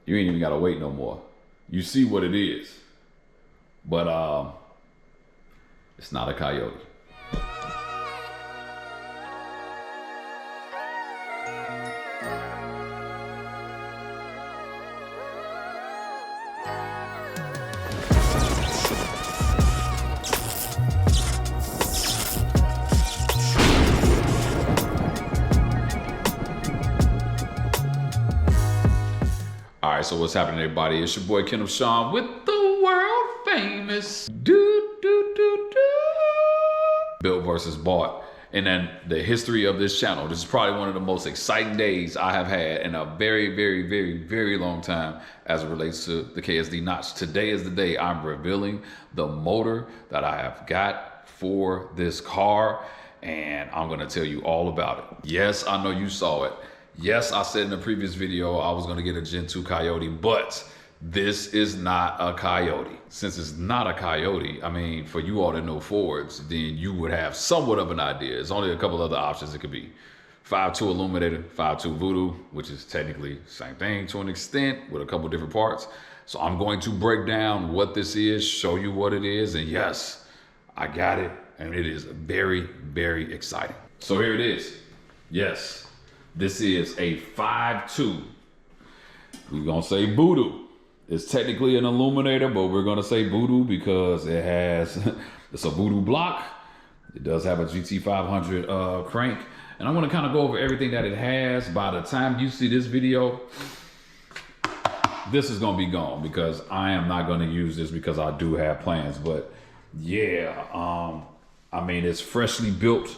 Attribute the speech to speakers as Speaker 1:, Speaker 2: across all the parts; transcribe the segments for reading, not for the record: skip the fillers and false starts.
Speaker 1: you ain't even gotta wait no more. You see what it is. But it's not a Coyote. All right, so what's happening, everybody? It's your boy Kenneth Sean with the world famous Built versus Bought. And then the history of this channel. This is probably one of the most exciting days I have had in a very, very, very, very long time as it relates to the KSD Notch. Today is the day I'm revealing the motor that I have got for this car, and I'm gonna tell you all about it. Yes, I know you saw it. Yes, I said in the previous video I was gonna get a Gen 2 Coyote, but this is not a Coyote. Since it's not a Coyote, I mean, for you all that know Fords, then you would have somewhat of an idea. There's only a couple other options it could be. 5.2 Aluminator, 5.2 Voodoo, which is technically the same thing to an extent with a couple different parts. So I'm going to break down what this is, show you what it is, and yes, I got it, and it is very, very exciting. So here it is. Yes. This is a 5.2. We're gonna say Voodoo. It's technically an Aluminator, but we're gonna say Voodoo because it has, it's a Voodoo block. It does have a GT500 crank. And I'm gonna kind of go over everything that it has. By the time you see this video, this is gonna be gone because I am not gonna use this because I do have plans. But yeah, I mean, it's freshly built.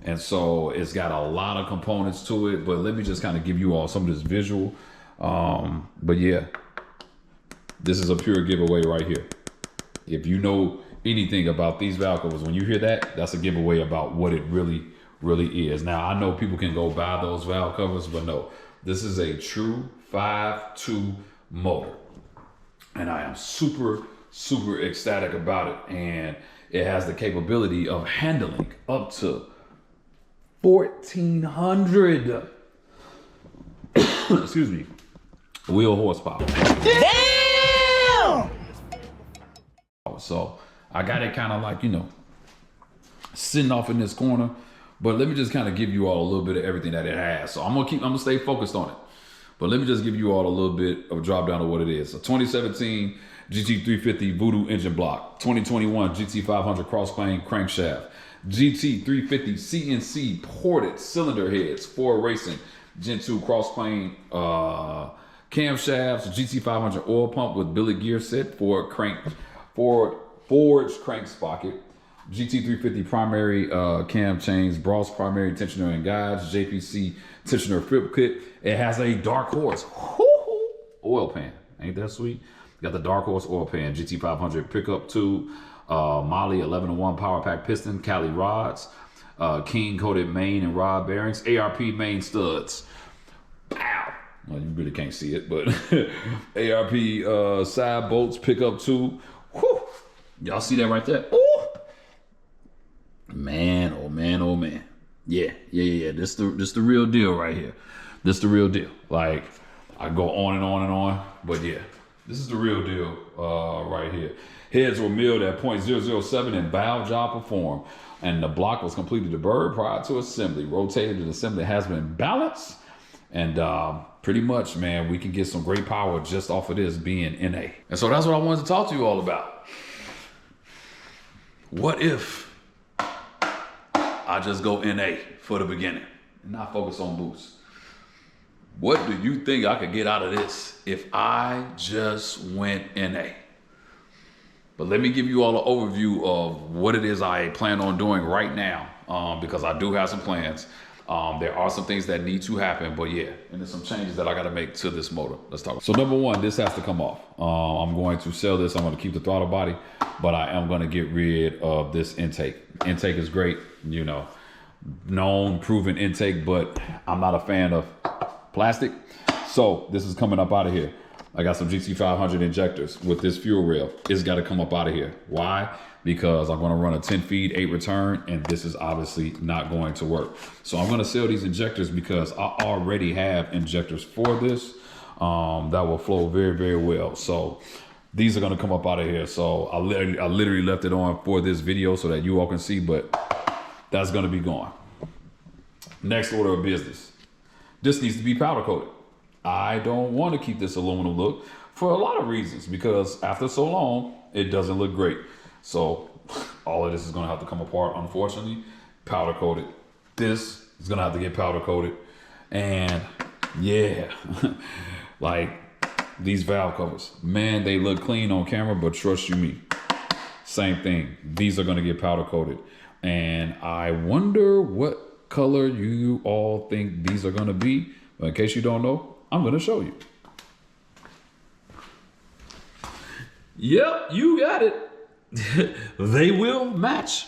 Speaker 1: And so it's got a lot of components to it, but let me just kind of give you all some of this visual. But yeah, this is a pure giveaway right here. If you know anything about these valve covers, when you hear that, that's a giveaway about what it really, really is. Now, I know people can go buy those valve covers, but no, this is a true 5.2 motor. And I am super, super ecstatic about it. And it has the capability of handling up to 1,400 excuse me, wheel horsepower. Damn! So I got it kind of like, you know, sitting off in this corner, but let me just kind of give you all a little bit of everything that it has. So I'm gonna stay focused on it, but let me just give you all a little bit of a drop down of what it is. So 2017 GT350 Voodoo engine block, 2021 GT500 cross plane crankshaft, GT350 CNC ported cylinder heads for racing, Gen 2 cross plane camshafts, GT500 oil pump with billet gear set for forged crank sprocket, GT350 primary cam chains, Bros primary tensioner and guides, JPC tensioner flip kit. It has a Dark Horse oil pan. Ain't that sweet? Got the Dark Horse oil pan, GT500 pickup tube, Molly 11-to-1 power pack piston, Cali rods, King coated main and rod bearings, ARP main studs. Pow! Well, you really can't see it, but ARP side bolts, pickup tube. Whew! Y'all see that right there? Ooh! Man, oh man, oh man. Yeah. This the real deal right here. This the real deal. Like, I go on and on and on, but yeah, this is the real deal right here. Heads were milled at 0.007 and valve job performed. And the block was completely deburred prior to assembly. Rotated and assembly has been balanced. And pretty much, man, we can get some great power just off of this being NA. And so that's what I wanted to talk to you all about. What if I just go NA for the beginning and not focus on boost? What do you think I could get out of this if I just went NA? But let me give you all an overview of what it is I plan on doing right now, because I do have some plans. There are some things that need to happen, but yeah, and there's some changes that I got to make to this motor. Let's talk. So number one, this has to come off. I'm going to sell this. I'm going to keep the throttle body, but I am going to get rid of this intake. Intake is great, you know, known, proven intake, but I'm not a fan of plastic. So this is coming up out of here. I got some GT500 injectors with this fuel rail. It's got to come up out of here. Why? Because I'm going to run a 10 feed, 8 return, and this is obviously not going to work. So I'm going to sell these injectors because I already have injectors for this. that will flow very, very well. So these are going to come up out of here. So I literally left it on for this video so that you all can see, but that's going to be gone. Next order of business. This needs to be powder coated. I don't want to keep this aluminum look for a lot of reasons, because after so long, it doesn't look great. So all of this is going to have to come apart, unfortunately. Powder coated. This is going to have to get powder coated. And yeah, like these valve covers, man, they look clean on camera, but trust you me, same thing. These are going to get powder coated. And I wonder what color you all think these are going to be. But in case you don't know, I'm going to show you. Yep, you got it. They will match.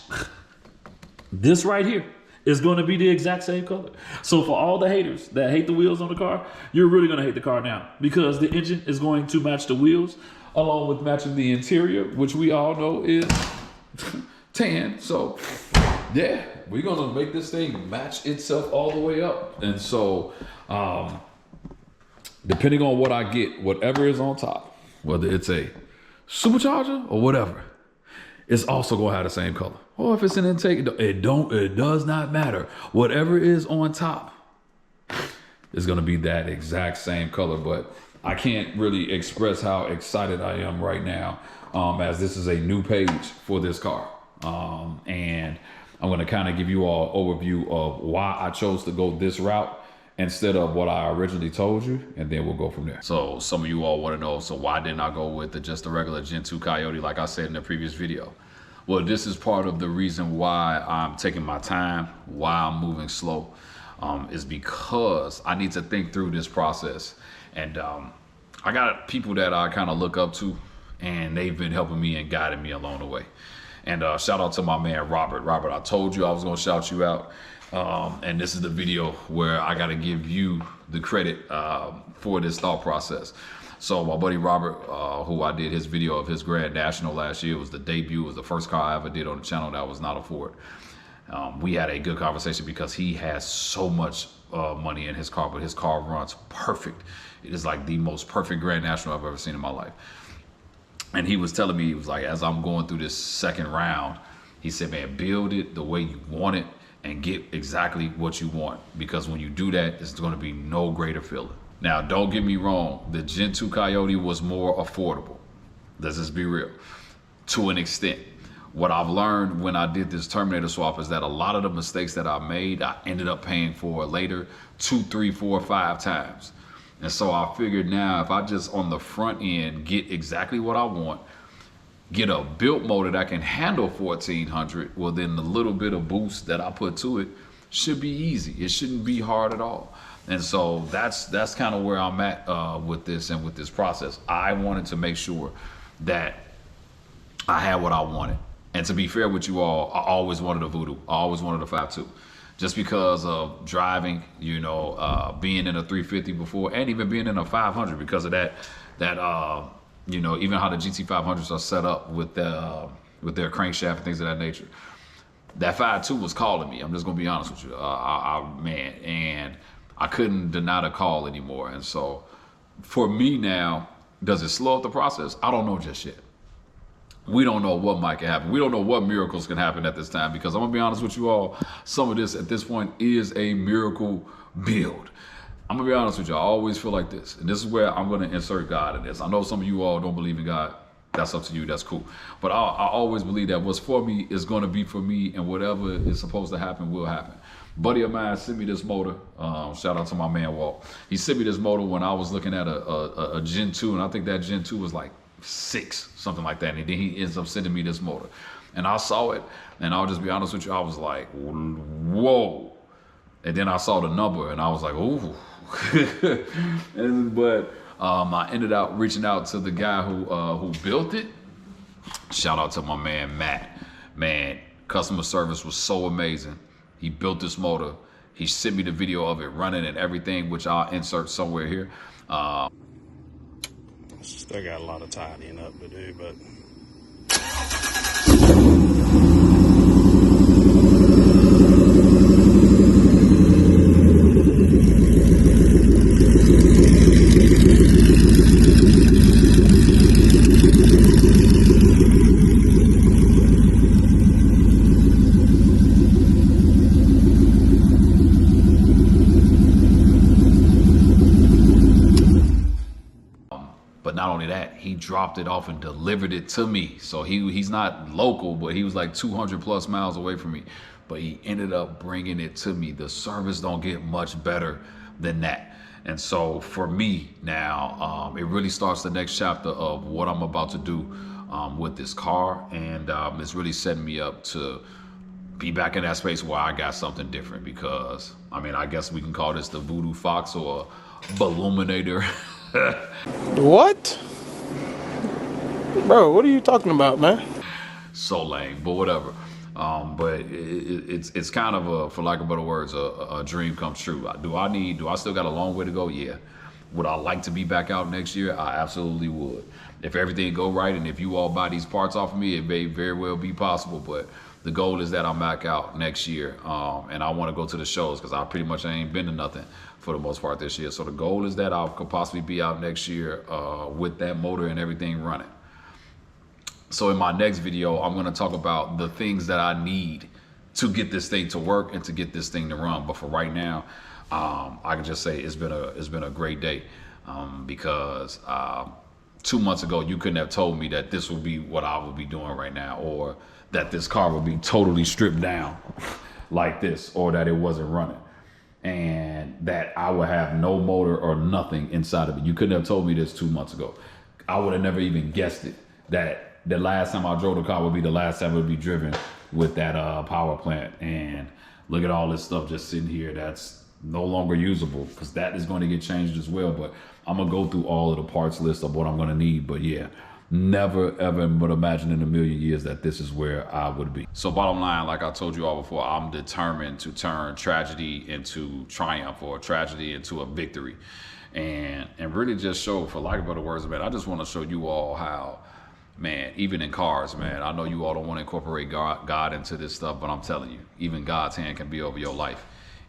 Speaker 1: This right here is going to be the exact same color. So for all the haters that hate the wheels on the car, you're really going to hate the car now, because the engine is going to match the wheels along with matching the interior, which we all know is tan. So yeah, we're going to make this thing match itself all the way up. And so depending on what I get, whatever is on top, whether it's a supercharger or whatever, it's also going to have the same color. Or if it's an intake, it does not matter. Whatever is on top is going to be that exact same color. But I can't really express how excited I am right now, as this is a new page for this car. And I'm going to kind of give you all an overview of why I chose to go this route instead of what I originally told you, and then we'll go from there. So some of you all want to know, so why didn't I go with just a regular Gen 2 Coyote like I said in the previous video? Well, this is part of the reason why I'm taking my time, why I'm moving slow, is because I need to think through this process. And I got people that I kind of look up to, and they've been helping me and guiding me along the way. And shout out to my man, Robert. Robert, I told you I was gonna shout you out. And this is the video where I gotta give you the credit for this thought process. So my buddy Robert, who I did his video of his Grand National last year, was the debut, was the first car I ever did on the channel that was not a Ford. We had a good conversation because he has so much money in his car, but his car runs perfect. It is like the most perfect Grand National I've ever seen in my life. And he was telling me, he was like, as I'm going through this second round, he said, man, build it the way you want it and get exactly what you want. Because when you do that, it's going to be no greater feeling. Now, don't get me wrong. The Gen 2 Coyote was more affordable. Let's just be real. To an extent. What I've learned when I did this Terminator swap is that a lot of the mistakes that I made, I ended up paying for later 2, 3, 4, 5 times. And so I figured now if I just on the front end get exactly what I want, get a built motor that can handle 1400, well then the little bit of boost that I put to it should be easy. It shouldn't be hard at all. And so that's kind of where I'm at with this and with this process. I wanted to make sure that I had what I wanted. And to be fair with you all, I always wanted a Voodoo. I always wanted a 5.2. Just because of driving, you know, being in a 350 before, and even being in a 500 because of that you know, even how the GT500s are set up with their crankshaft and things of that nature. That 5.2 was calling me. I'm just gonna be honest with you, man, and I couldn't deny the call anymore. And so for me now, does it slow up the process? I don't know just yet. We don't know what might can happen. We don't know what miracles can happen at this time, because I'm gonna be honest with you all, some of this at this point is a miracle build. I'm gonna be honest with you, I always feel like this, and this is where I'm gonna insert God in this. I know some of you all don't believe in God. That's up to you, that's cool. But I always believe that what's for me is gonna be for me, and whatever is supposed to happen will happen. Buddy of mine sent me this motor. Shout out to my man Walt. He sent me this motor when I was looking at a Gen 2, and I think that Gen 2 was like 6, something like that. And then he ends up sending me this motor. And I saw it, and I'll just be honest with you, I was like, whoa. And then I saw the number, and I was like, ooh. But I ended up reaching out to the guy who built it. Shout out to my man Matt. Man, customer service was so amazing. He built this motor. He sent me the video of it running and everything, which I'll insert somewhere here.
Speaker 2: Still got a lot of tidying up to do, but
Speaker 1: But not only that, he dropped it off and delivered it to me. So he's not local, but he was like 200 plus miles away from me. But he ended up bringing it to me. The service don't get much better than that. And so for me now, it really starts the next chapter of what I'm about to do with this car. And it's really setting me up to be back in that space where I got something different, because I mean, I guess we can call this the Voodoo Fox or Aluminator.
Speaker 3: What? Bro, what are you talking about, man?
Speaker 1: So lame, but whatever. But it's kind of a, for lack of better words, a dream come true. Do I still got a long way to go? Yeah. Would I like to be back out next year? I absolutely would. If everything go right and if you all buy these parts off of me, it may very well be possible. But the goal is that I'm back out next year. And I want to go to the shows, because I pretty much ain't been to nothing for the most part this year. So the goal is that I could possibly be out next year with that motor and everything running. So in my next video, I'm going to talk about the things that I need to get this thing to work and to get this thing to run. But for right now, I can just say it's been a great day, because 2 months ago, you couldn't have told me that this would be what I would be doing right now, or that this car would be totally stripped down like this, or that it wasn't running, and that I would have no motor or nothing inside of it. You couldn't have told me this 2 months ago. I would have never even guessed it, that the last time I drove the car would be the last time it would be driven with that power plant. And look at all this stuff just sitting here that's no longer usable, because that is going to get changed as well. But I'm gonna go through all of the parts list of what I'm gonna need. But yeah, never ever would imagine in a million years that this is where I would be. So bottom line, like I told you all before, I'm determined to turn tragedy into triumph, or tragedy into a victory, and really just show, for lack of better words, man, I just want to show you all how, man, even in cars, man, I know you all don't want to incorporate God into this stuff, but I'm telling you, even God's hand can be over your life,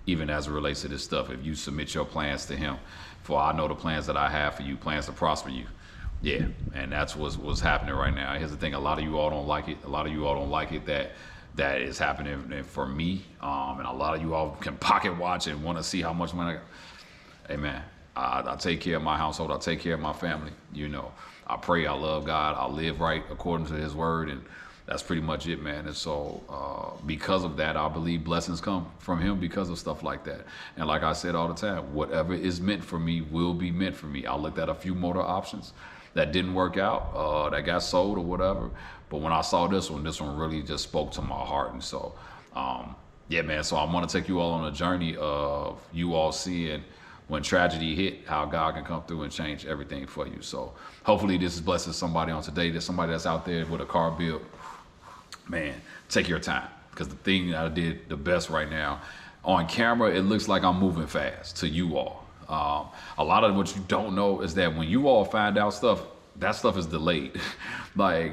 Speaker 1: even as it relates to this stuff, if you submit your plans to him. For I know the plans that I have for you, plans to prosper you. Yeah, and that's what's happening right now. Here's the thing, a lot of you all don't like it. A lot of you all don't like it that is happening for me. And a lot of you all can pocket watch and want to see how much money I got. Hey, man, I take care of my household. I take care of my family. You know, I pray, I love God, I live right according to his word, and that's pretty much it, man. And so because of that, I believe blessings come from him because of stuff like that. And like I said all the time, whatever is meant for me will be meant for me. I looked at a few motor options that didn't work out, that got sold or whatever. But when I saw this one really just spoke to my heart. And so, yeah, man, so I want to take you all on a journey of you all seeing when tragedy hit, how God can come through and change everything for you. So hopefully this is blessing somebody on today. There's somebody that's out there with a car build. Man, take your time, because the thing that I did the best right now, on camera, it looks like I'm moving fast to you all. A lot of what you don't know is that when you all find out stuff, that stuff is delayed. Like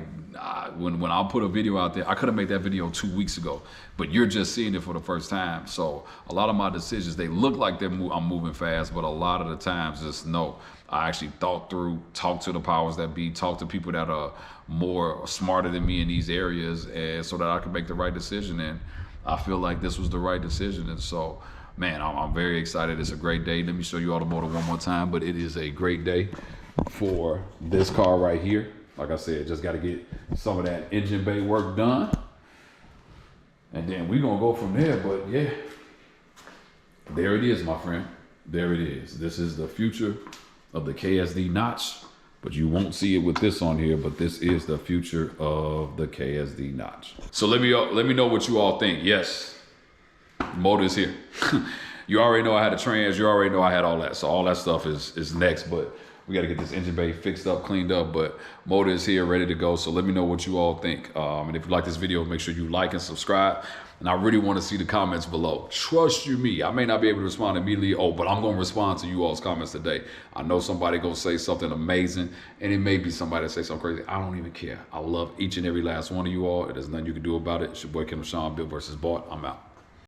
Speaker 1: when I put a video out there, I could have made that video 2 weeks ago, but you're just seeing it for the first time. So a lot of my decisions, they look like I'm moving fast, but a lot of the times just no. I actually thought through, talked to the powers that be, talked to people that are more smarter than me in these areas, and so that I could make the right decision. And I feel like this was the right decision. And so, man, I'm very excited. It's a great day. Let me show you all the motor one more time, but it is a great day for this car right here. Like I said, just got to get some of that engine bay work done, and then we're gonna go from there. But yeah, there it is, my friend. There it is. This is the future of the KSD notch, but you won't see it with this on here. But this is the future of the KSD notch. So let me know what you all think. Yes, motor is here. You already know I had a trans. You already know I had all that. So all that stuff is next. But we got to get this engine bay fixed up, cleaned up. But motor is here, ready to go. So let me know what you all think. And if you like this video, make sure you like and subscribe. And I really want to see the comments below. Trust you me, I may not be able to respond immediately, but I'm going to respond to you all's comments today. I know somebody going to say something amazing, and it may be somebody that say something crazy. I don't even care. I love each and every last one of you all. There's nothing you can do about it. It's your boy Kim Sean, Built versus Bought. I'm out.